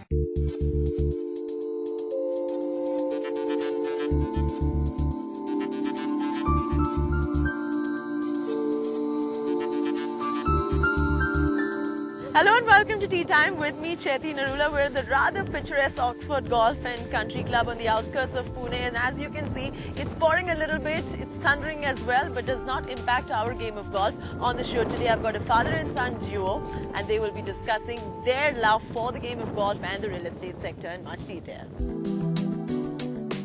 Hello and welcome to Tea Time with me, Chethi Narula. We're at the rather picturesque Oxford Golf and Country Club on the outskirts of Pune, and as you can see, it's pouring a little bit, it's thundering as well, but does not impact our game of golf. On the show today, I've got a father and son duo, and they will be discussing their love for the game of golf and the real estate sector in much detail.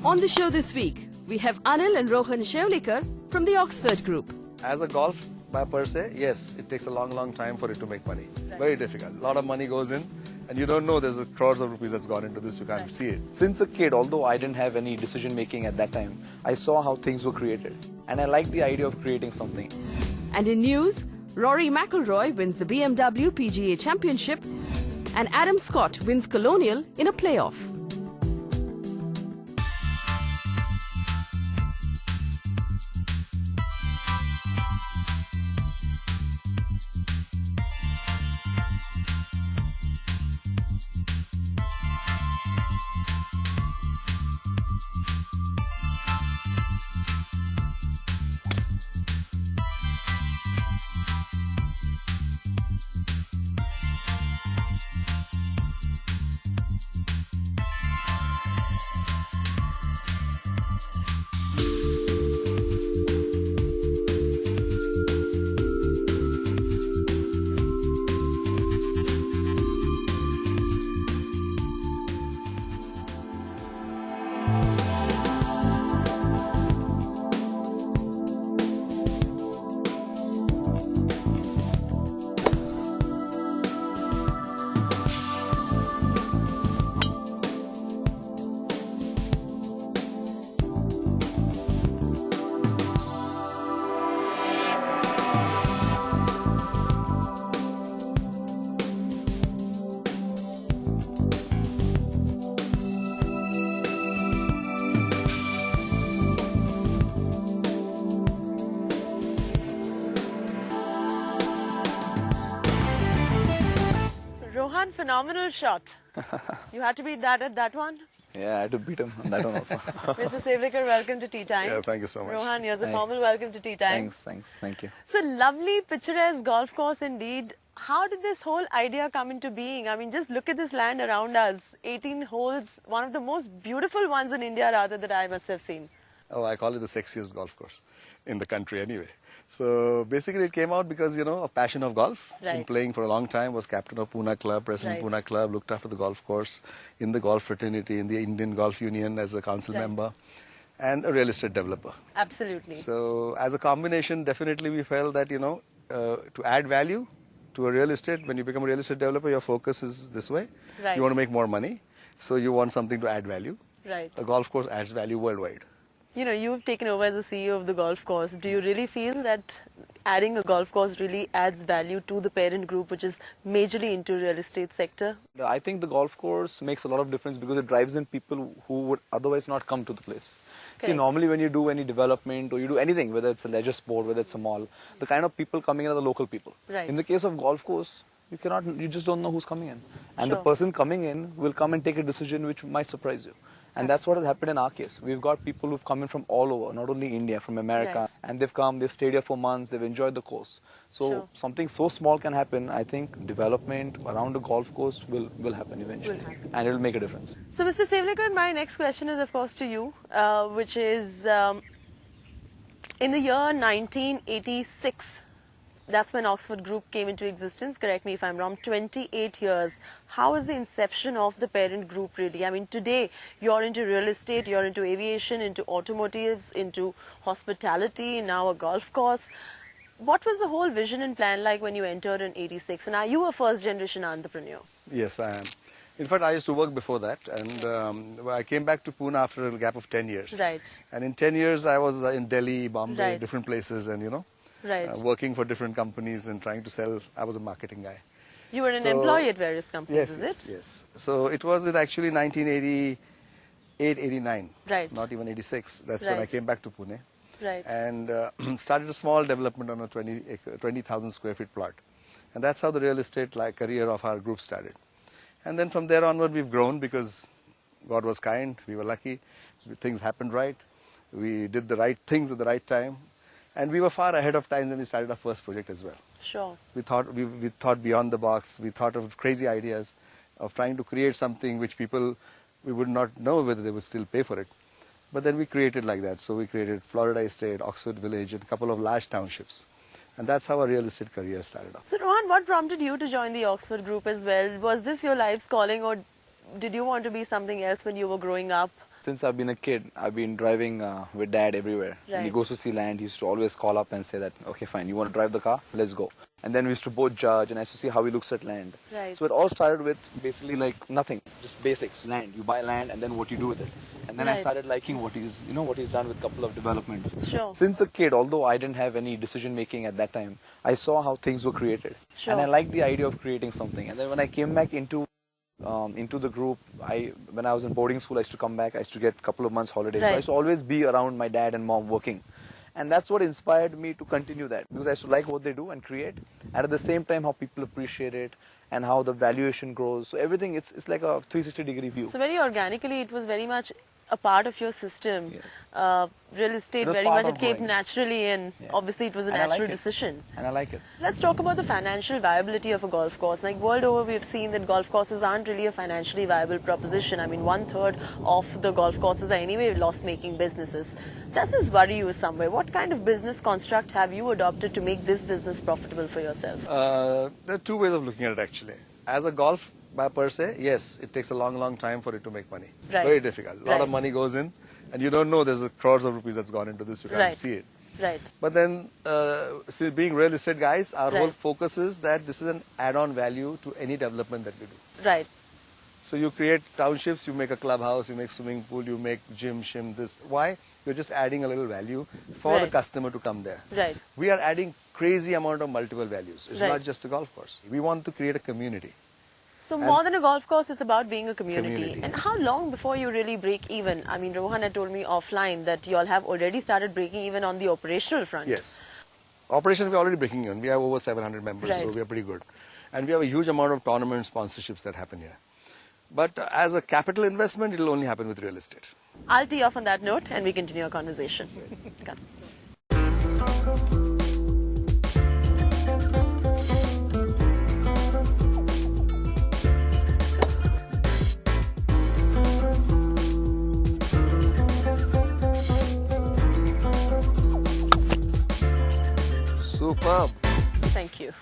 On the show this week, we have Anil and Rohan Seolekar from the Oxford Group. As a golf per se, yes, it takes a long time for it to make money. Right. Very difficult. A lot of money goes in, and you don't know there's crores of rupees that's gone into this. You can't see it. Since a kid, although I didn't have any decision making at that time, I saw how things were created. And I liked the idea of creating something. And in news, Rory McIlroy wins the BMW PGA Championship and Adam Scott wins Colonial in a playoff. Rohan, phenomenal shot. You had to beat that at that one? Yeah, I had to beat him on that one also. Mr. Seolekar, welcome to Tea Time. Yeah, thank you so much. Rohan, here's a Hi. formal welcome to Tea Time. Thanks, thank you. It's a lovely, picturesque golf course indeed. How did this whole idea come into being? I mean, just look at this land around us. 18 holes, one of the most beautiful ones in India rather that I must have seen. Oh, I call it the sexiest golf course in the country anyway. So basically it came out because, you know, a passion of golf. Right. Been playing for a long time, was captain of Pune Club, president of Right. Pune Club, looked after the golf course, in the golf fraternity, in the Indian Golf Union as a council Right. member, and a real estate developer. Absolutely. So as a combination, definitely we felt that, you know, to add value to a real estate, when you become a real estate developer, your focus is this way. Right. You want to make more money, so you want something to add value. Right. A golf course adds value worldwide. You know, you've taken over as the CEO of the golf course. Do you really feel that adding a golf course really adds value to the parent group, which is majorly into real estate sector? I think the golf course makes a lot of difference because it drives in people who would otherwise not come to the place. See, Correct. normally when you do any development or you do anything, whether it's a leisure sport, whether it's a mall, the kind of people coming in are the local people. Right. In the case of golf course, you just don't know who's coming in. And Sure. the person coming in will come and take a decision which might surprise you. And that's what has happened in our case. We've got people who've come in from all over, not only India, from America. Right. And they've come, they've stayed here for months, they've enjoyed the course. So Sure. something so small can happen. I think development around a golf course will happen eventually. Will happen. And it'll make a difference. So, Mr. Seolekar, my next question is, of course, to you, which is in the year 1986, that's when Oxford Group came into existence. Correct me if I'm wrong. 28 years. How is the inception of the parent group really? I mean, today you're into real estate, you're into aviation, into automotives, into hospitality, now a golf course. What was the whole vision and plan like when you entered in 86? And are you a first generation entrepreneur? Yes, I am. In fact, I used to work before that, and I came back to Pune after a gap of 10 years. Right. And in 10 years, I was in Delhi, Bombay, Right. different places, and, you know, Right. working for different companies and trying to sell. I was a marketing guy. You were an So- employee at various companies, Yes, is yes, it? yes. So it was in actually 1988, 89. Right. Not even 86. That's when I Right. came back to Pune. Right. And started a small development on a 20,000 square feet plot. And that's how the real estate career of our group started. And then from there onward, we've grown because God was kind, we were lucky, things happened right, we did the right things at the right time, and we were far ahead of time when we started our first project as well. Sure. We thought beyond the box, we thought of crazy ideas of trying to create something which people, we would not know whether they would still pay for it. But then we created like that. So we created Florida Estate, Oxford Village, and a couple of large townships. And that's how our real estate career started off. So Rohan, what prompted you to join the Oxford Group as well? Was this your life's calling, or did you want to be something else when you were growing up? Since I've been a kid, I've been driving with Dad everywhere. When he Right. goes to see land, he used to always call up and say that, okay, fine, you want to drive the car? Let's go. And then we used to both judge, and I used to see how he looks at land. Right. So it all started with basically like nothing, just basics, land. You buy land and then what you do with it. And then I Right. started liking what he's done with a couple of developments. Sure. Since a kid, although I didn't have any decision making at that time, I saw how things were created. Sure. And I liked the idea of creating something. And then when I came back into the group, when I was in boarding school, I used to come back, I used to get a couple of months holidays. So I Right. used to always be around my dad and mom working. And that's what inspired me to continue that, because I used to like what they do and create, and at the same time how people appreciate it and how the valuation grows. So everything, it's like a 360-degree view. So very organically, it was very much a part of your system. Yes. Real estate, It was very part much it of came growing. naturally, and Yeah. obviously it was a And I like natural it. decision. And I like it. Let's talk about the financial viability of a golf course. Like world over, we've seen that golf courses aren't really a financially viable proposition. I mean, 1/3 of the golf courses are anyway loss-making businesses. Does this worry you somewhere? What kind of business construct have you adopted to make this business profitable for yourself? There are two ways of looking at it actually. As a golf per se, yes, it takes a long time for it to make money. Right. Very difficult. A lot Right. of money goes in, and you don't know there's a crores of rupees that's gone into this. You can't Right. see it. Right. But then, see, being real estate guys, our whole Right. focus is that this is an add-on value to any development that we do. Right. So you create townships, you make a clubhouse, you make swimming pool, you make gym, shim, this. Why? You're just adding a little value for the Right. customer to come there. Right. We are adding crazy amount of multiple values. It's Right. not just a golf course. We want to create a community. So more than a golf course, it's about being a community. Community. And how long before you really break even? I mean, Rohan had told me offline that you all have already started breaking even on the operational front. Yes. Operations, we're already breaking even. We have over 700 members, so Right. we are pretty good. And we have a huge amount of tournament sponsorships that happen here. But as a capital investment, it will only happen with real estate. I'll tee off on that note and we continue our conversation. Come. Superb. Thank you.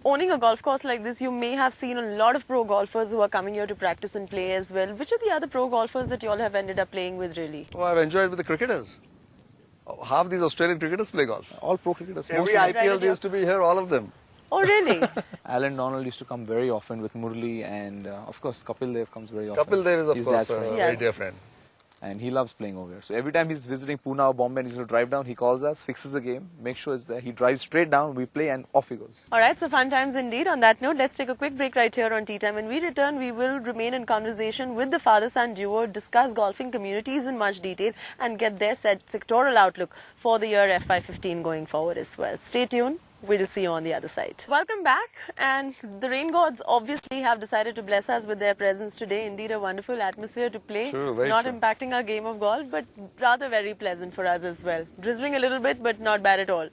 Owning a golf course like this, you may have seen a lot of pro golfers who are coming here to practice and play as well. Which are the other pro golfers that you all have ended up playing with, really? Oh, I've enjoyed with the cricketers. Oh, half these Australian cricketers play golf. All pro cricketers. Every most of them. IPL they used to be here, all of them. Oh, really? Alan Donald used to come very often with Murli, and of course Kapil Dev comes very often. Kapil Dev is, of His course, dad's a friend. Yeah. very dear friend. And he loves playing over here. So every time he's visiting Pune or Bombay and he's going to drive down, he calls us, fixes the game, makes sure it's there. He drives straight down, we play, and off he goes. All right, so fun times indeed. On that note, let's take a quick break right here on TeeTime. When we return, we will remain in conversation with the father-son duo, discuss golfing communities in much detail, and get their sectoral outlook for the year FY15 going forward as well. Stay tuned. We'll see you on the other side. Welcome back, and the rain gods obviously have decided to bless us with their presence today. Indeed, a wonderful atmosphere to play. True, very not true. impacting our game of golf, but rather very pleasant for us as well. Drizzling a little bit, but not bad at all.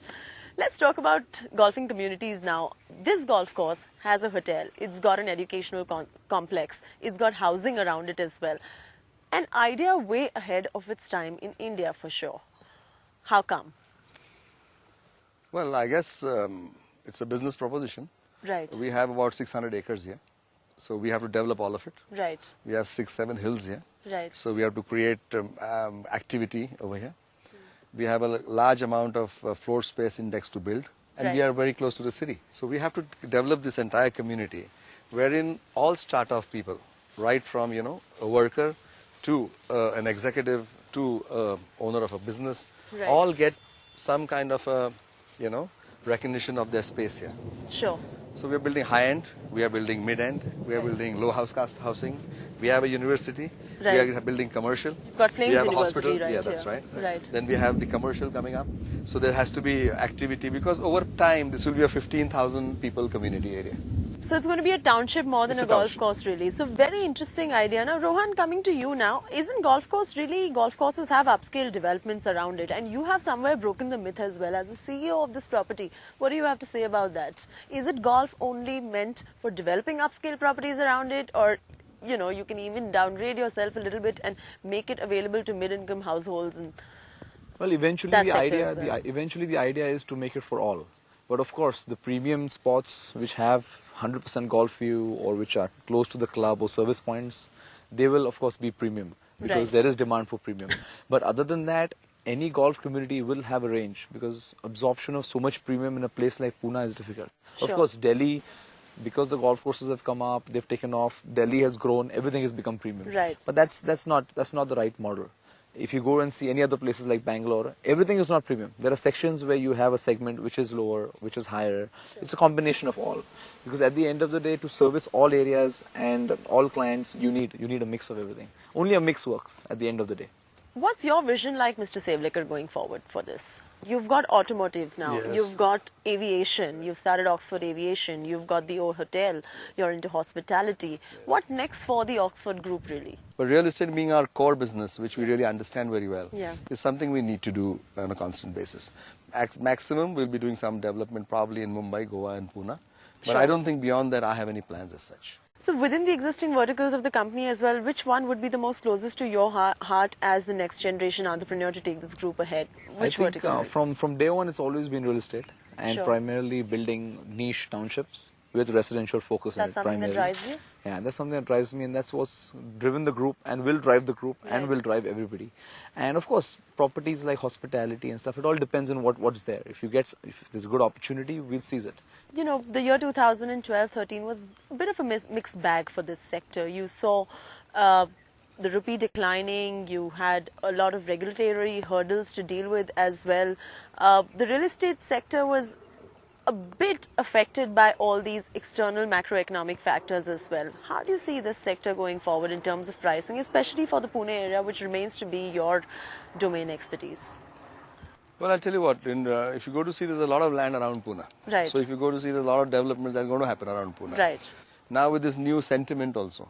Let's talk about golfing communities now. This golf course has a hotel. It's got an educational complex. It's got housing around it as well. An idea way ahead of its time in India for sure. How come? Well, I guess it's a business proposition. Right. We have about 600 acres here. So we have to develop all of it. Right. We have 6-7 hills here. Right. So we have to create activity over here. We have a large amount of floor space index to build. And we Right. are very close to the city. So we have to develop this entire community wherein all start-off people, right from, a worker to an executive to owner of a business, Right. all get some kind of a, recognition of their space here. Sure. So we are building high-end, we are building mid-end, we are building low-house cost housing, we have a university, Right. we are building commercial. got Flames we have University a hospital, right yeah, that's here. right. Right. Then we have the commercial coming up. So there has to be activity because over time this will be a 15,000 people community area. So it's going to be a township more than It's a a golf township. course, really. So very interesting idea. Now, Rohan, coming to you now, isn't golf courses have upscale developments around it, and you have somewhere broken the myth as well as the CEO of this property. What do you have to say about that? Is it golf only meant for developing upscale properties around it, or you can even downgrade yourself a little bit and make it available to mid-income households? And Well, eventually that the sector idea, as well. eventually the idea is to make it for all. But of course, the premium spots which have 100% golf view or which are close to the club or service points, they will of course be premium because Right. there is demand for premium. But other than that, any golf community will have a range because absorption of so much premium in a place like Pune is difficult. Sure. Of course, Delhi, because the golf courses have come up, they've taken off. Delhi has grown, everything has become premium. Right. But that's not the right model. If you go and see any other places like Bangalore, everything is not premium. There are sections where you have a segment which is lower, which is higher. It's a combination of all. Because at the end of the day, to service all areas and all clients, you need a mix of everything. Only a mix works at the end of the day. What's your vision like, Mr. Seolekar, going forward for this? You've got automotive now. Yes. You've got aviation. You've started Oxford Aviation. You've got the O Hotel. You're into hospitality. What next for the Oxford Group, really? But real estate being our core business, which we really understand very well, Yeah. is something we need to do on a constant basis. Maximum, we'll be doing some development probably in Mumbai, Goa and Pune. But Sure. I don't think beyond that I have any plans as such. So within the existing verticals of the company as well, which one would be the most closest to your heart as the next generation entrepreneur to take this group ahead? Which I think vertical? from day one, it's always been real estate and Sure. primarily building niche townships with residential focus in That's it something that primarily. drives you? Yeah, that's something that drives me, and that's what's driven the group and will drive the group and Right. will drive everybody. And of course, properties like hospitality and stuff, it all depends on what's there. If there's a good opportunity, we'll seize it. The year 2012-13 was a bit of a mixed bag for this sector. You saw the rupee declining, you had a lot of regulatory hurdles to deal with as well. The real estate sector was a bit affected by all these external macroeconomic factors as well. How do you see this sector going forward in terms of pricing, especially for the Pune area, which remains to be your domain expertise? Well, I'll tell you what, if you go to see, there's a lot of land around Pune. Right. So if you go to see, there's a lot of developments that are going to happen around Pune. Right. Now with this new sentiment also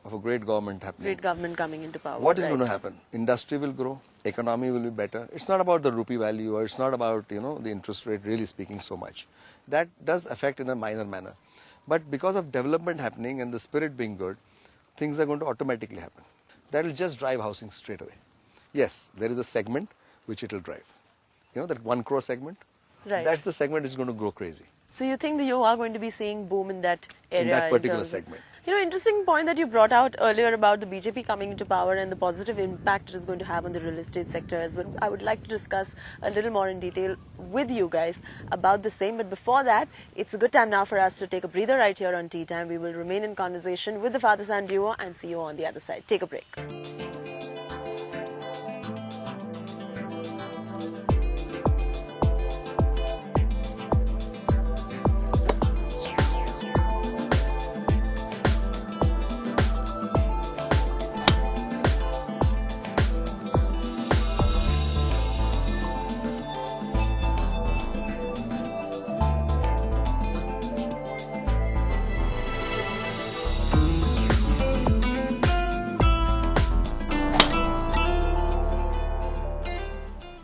of a great government happening. Great government coming into power. What is right. going to happen? Industry will grow, economy will be better. It's not about the rupee value or it's not about, the interest rate really speaking so much. That does affect in a minor manner. But because of development happening and the spirit being good, things are going to automatically happen. That will just drive housing straight away. Yes, there is a segment which it will drive. That 1 crore segment? Right. That's the segment which is going to grow crazy. So you think that you are going to be seeing boom in that area? In that particular terms of- segment. Interesting point that you brought out earlier about the BJP coming into power and the positive impact it is going to have on the real estate sector as well. I would like to discuss a little more in detail with you guys about the same. But before that, it's a good time now for us to take a breather right here on Tea Time. We will remain in conversation with the father-son duo and see you on the other side. Take a break.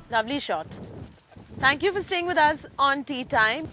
Lovely shot. Thank you for staying with us on Tea Time.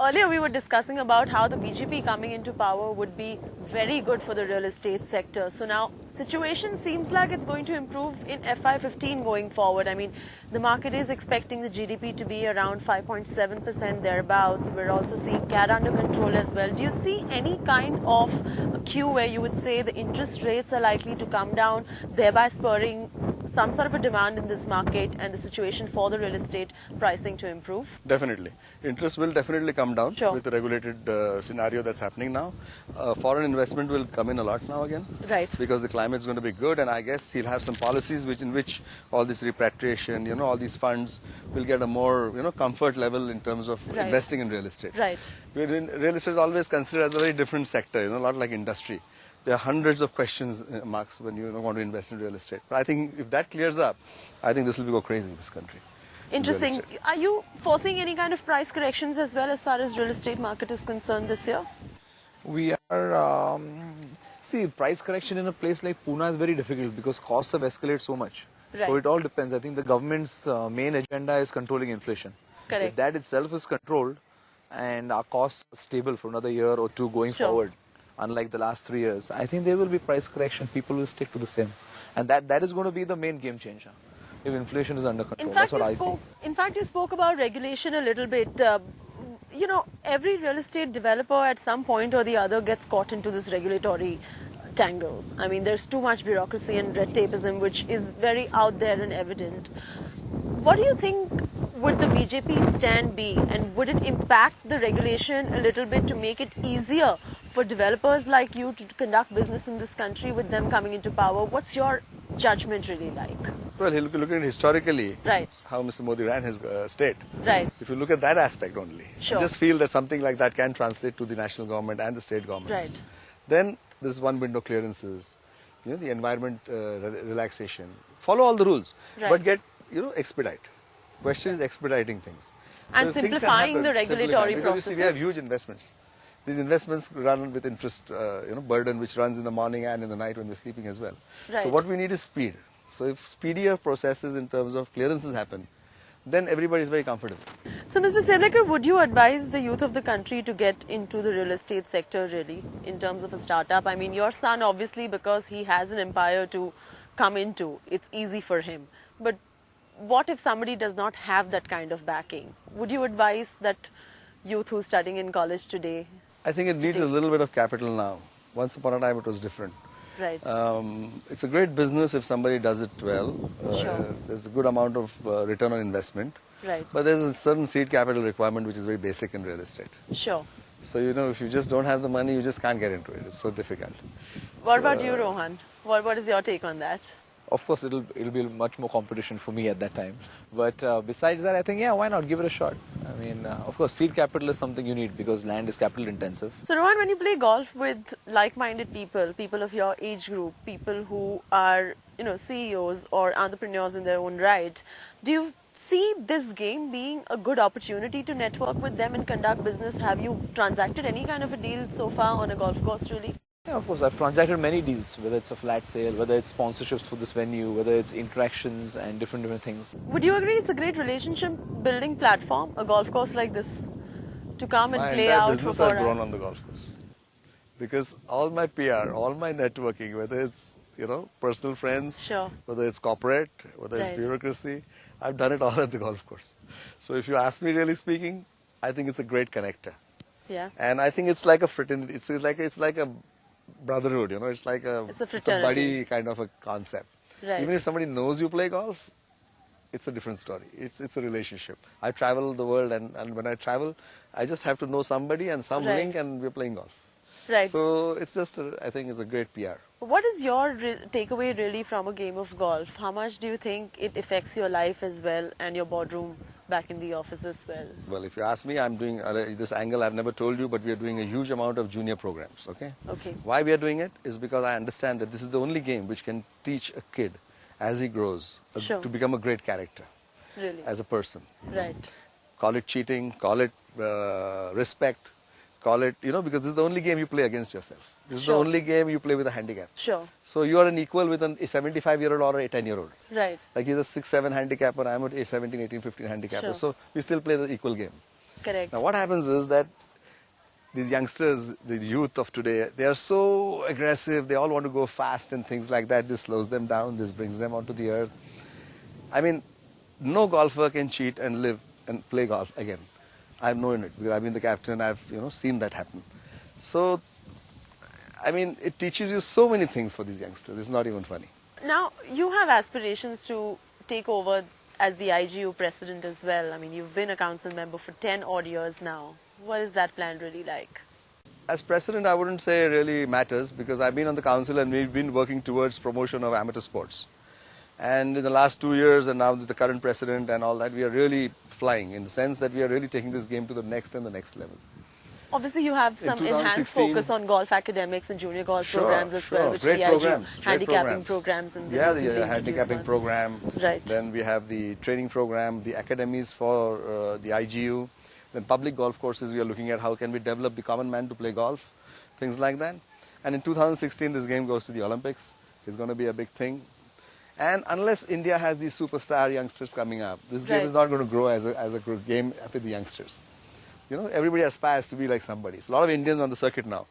Earlier we were discussing about how the BJP coming into power would be very good for the real estate sector. So now situation seems like it's going to improve in FY15 going forward. I mean, the market is expecting the GDP to be around 5.7% thereabouts. We're also seeing CAD under control as well. Do you see any kind of a cue where you would say the interest rates are likely to come down, thereby spurring some sort of a demand in this market and the situation for the real estate pricing to improve? Definitely. Interest will definitely come down Sure. with the regulated scenario that's happening now. Foreign investment will come in a lot now again. Right. Because the climate's going to be good, and I guess he'll have some policies in which all this repatriation, all these funds will get a more, comfort level in terms of Right. investing in real estate. Right. Real estate is always considered as a very different sector, not like industry. There are hundreds of questions marks when you want to invest in real estate. But I think if that clears up, I think this will go crazy in this country. Interesting. estate. Are you foreseeing any kind of price corrections as well as far as real estate market is concerned this year? We are, see, price correction in a place like Pune is very difficult because costs have escalated so much. So Right. it all depends. I think the government's main agenda is controlling inflation. Correct. If that itself is controlled and our costs are stable for another year or two going Sure. forward, unlike the last 3 years, I think there will be price correction. People will stick to the same. And that is going to be the main game changer if inflation is under control. In fact, That's what I see. you spoke about regulation a little bit. You know, every real estate developer at some point or the other gets caught into this regulatory tangle. I mean, there's too much bureaucracy and red tapeism, which is very out there and evident. What do you think would the BJP stand be, and would it impact the regulation a little bit to make it easier for developers like you to conduct business in this country with them coming into power? What's your judgment really like? Well, you look at it historically, Right. how Mr. Modi ran his state. Right. If you look at that aspect only, Sure. I just feel that something like that can translate to the national government and the state governments. Right. Then this one window clearances, you know, the environment relaxation. Follow all the rules, Right. but get, you know, expedite. Question is expediting things. And if things can simplifying happen, the regulatory simplifying, because you see, we have processes. huge investments. These investments run with interest, you know, burden, which runs in the morning and in the night when we're sleeping as well. Right. So what we need is speed. So if speedier processes in terms of clearances happen, then everybody is very comfortable. So, Mr. Seolekar, would you advise the youth of the country to get into the real estate sector really in terms of a startup? I mean, your son, obviously, because he has an empire to come into, it's easy for him. But what if somebody does not have that kind of backing? Would you advise that youth who's studying in college today? I think it needs a little bit of capital now. Once upon a time it was different. Right. It's a great business if somebody does it well. Sure. There's a good amount of return on investment. Right. But there's a certain seed capital requirement which is very basic in real estate. Sure. So, you know, if you just don't have the money, you just can't get into it. It's so difficult. What about you, Rohan? What is your take on that? Of course, it'll be much more competition for me at that time. But besides that, I think, yeah, why not give it a shot? I mean, of course, seed capital is something you need because land is capital intensive. So, Rohan, when you play golf with like-minded people, people of your age group, people who are, you know, CEOs or entrepreneurs in their own right, do you see this game being a good opportunity to network with them and conduct business? Have you transacted any kind of a deal so far on a golf course, really? Yeah, of course, I've transacted many deals, whether it's a flat sale, whether it's sponsorships for this venue, whether it's interactions and different things. Would you agree it's a great relationship building platform, a golf course like this, to come and My play entire out for business 4 has grown hours? on the golf course. Because all my PR, all my networking, whether it's, you know, personal friends, Sure. whether it's corporate, whether it's Right. bureaucracy, I've done it all at the golf course. So if you ask me really speaking, I think it's a great connector. Yeah. And I think it's like a fraternity. It's like a brotherhood, you know. It's like It's a buddy fraternity. kind of a concept. Right. Even if somebody knows you play golf, it's a different story. It's a relationship. I travel the world, and when I travel, I just have to know somebody and some Right. link, and we're playing golf. Right. So it's just, I think it's a great PR. What is your takeaway really from a game of golf? How much do you think it affects your life as well and your boardroom back in the office as well? Well, if you ask me, I'm doing this angle. I've never told you, but we are doing a huge amount of junior programs. Okay. Okay. Why we are doing it is because I understand that this is the only game which can teach a kid as he grows Sure. to become a great character Really? as a person. Right. Call it cheating, call it respect, call it, you know, because this is the only game you play against yourself. This is the Sure. only game you play with a handicap. Sure. So you are an equal with a 75-year-old or a 10-year-old. Right. Like he's a 6-7 handicapper, I'm a 17, 18, 15 handicapper. Sure. So we still play the equal game. Correct. Now what happens is that these youngsters, the youth of today, they are so aggressive, they all want to go fast and things like that. This slows them down, this brings them onto the earth. I mean, no golfer can cheat and live and play golf again. I've known it because I've been the captain, I've seen that happen. So, I mean, it teaches you so many things for these youngsters. It's not even funny. Now, you have aspirations to take over as the IGU president as well. I mean, you've been a council member for 10 odd years now. What is that plan really like? As president, I wouldn't say it really matters because I've been on the council and we've been working towards promotion of amateur sports. And in the last 2 years and now with the current president and all that, we are really flying in the sense that we are really taking this game to the next and the next level. Obviously, you have some enhanced 2016 focus on golf academics and junior golf Sure, programs as well, sure. which Great the IG programs, great handicapping programs. programs and the Yeah, recently the introduced handicapping ones. program. Right. Then we have the training program, the academies for the IGU. Then public golf courses, we are looking at how can we develop the common man to play golf, things like that. And in 2016, this game goes to the Olympics. It's going to be a big thing. And unless India has these superstar youngsters coming up, this game Right. is not going to grow as a good game with the youngsters. You know, everybody aspires to be like somebody. So a lot of Indians on the circuit now.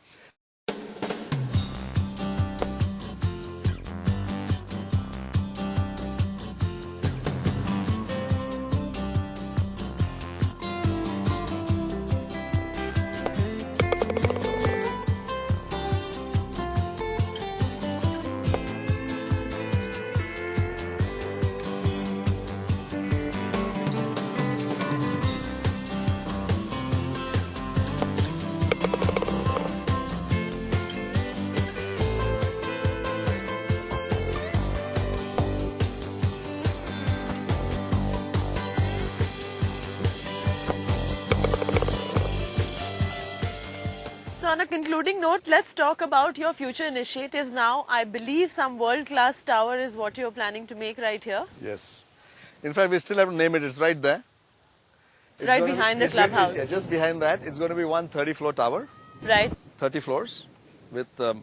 So on a concluding note, let's talk about your future initiatives now. I believe some world-class tower is what you're planning to make right here. Yes. In fact, we still have to name it. It's right there. It's Right gonna behind the it's gonna- clubhouse. Yeah, just behind that. It's going to be one 30-floor tower, Right. 30 floors, with, the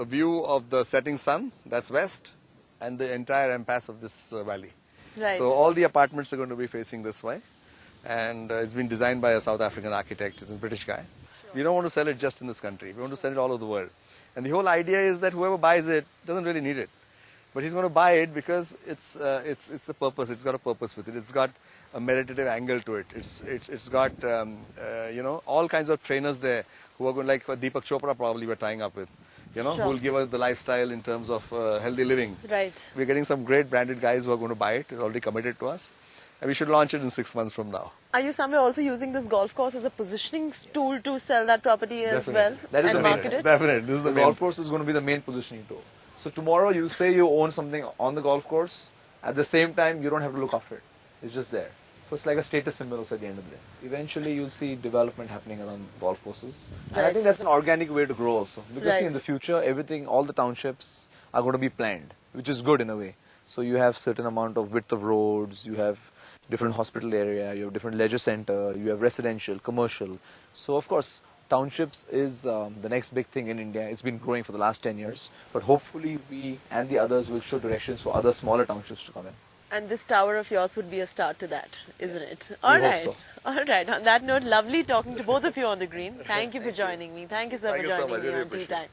view of the setting sun, that's west, and the entire impasse of this valley. Right. So all the apartments are going to be facing this way. And it's been designed by a South African architect. He's a British guy. We don't want to sell it just in this country. We want to sell it all over the world. And the whole idea is that whoever buys it doesn't really need it. But he's going to buy it because it's a purpose. It's got a purpose with it. It's got a meditative angle to it. It's got, all kinds of trainers there who are going, like Deepak Chopra probably we're tying up with, who Sure. will give us the lifestyle in terms of healthy living. Right. We're getting some great branded guys who are going to buy it. It's already committed to us. And we should launch it in 6 months from now. Are you somewhere also using this golf course as a positioning tool to sell that property as well That is and the main- market it? Definitely. This is The the golf main. course is going to be the main positioning tool. So tomorrow you say you own something on the golf course, at the same time you don't have to look after it. It's just there. So it's like a status symbol also at the end of the day. Eventually you'll see development happening around golf courses. And I Right. think that's an organic way to grow also. Because see, Right. in the future everything, all the townships are going to be planned, which is good in a way. So you have certain amount of width of roads, you have different hospital area, you have different leisure center, you have residential, commercial. So of course, townships is the next big thing in India. It's been growing for the last 10 years. But hopefully we and the others will show directions for other smaller townships to come in. And this tower of yours would be a start to that, isn't it? All hope right. so. All right. On that note, lovely talking to both of you on the greens. Thank you for joining me. Thank you, sir, Thank for you so joining much. me Really on Tea appreciate Time.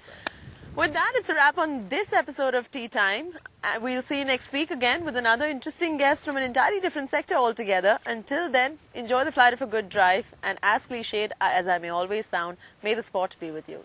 With that, it's a wrap on this episode of Tea Time. We'll see you next week again with another interesting guest from an entirely different sector altogether. Until then, enjoy the flight of a good drive. And as cliched as I may always sound, may the sport be with you.